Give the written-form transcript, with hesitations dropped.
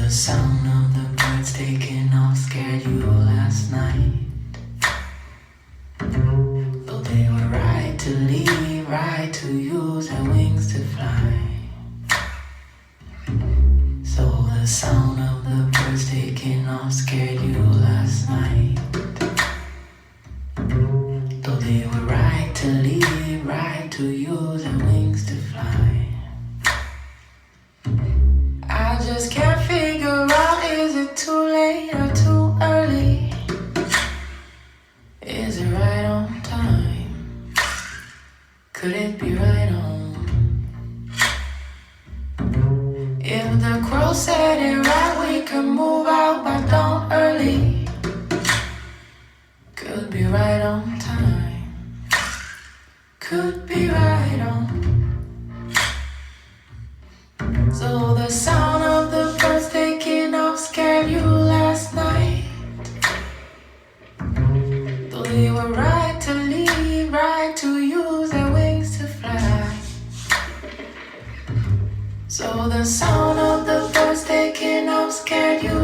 the sound of the birds taking off scared you last night. Though they were right to leave, right to use their wings to fly. So the sound of the birds taking off scared you last night. Though they were right to leave, right to use their wings to fly. I just can't figure out, is it too late or too early? Is it right on time? Could it be right on? If the crow said it right, we could move out by dawn early. Could be right on time. Could be right on. So the sound of the birds taking off scared you last night. Though they were right to leave, right to use their wings to fly. So the sound of the birds taking off scared you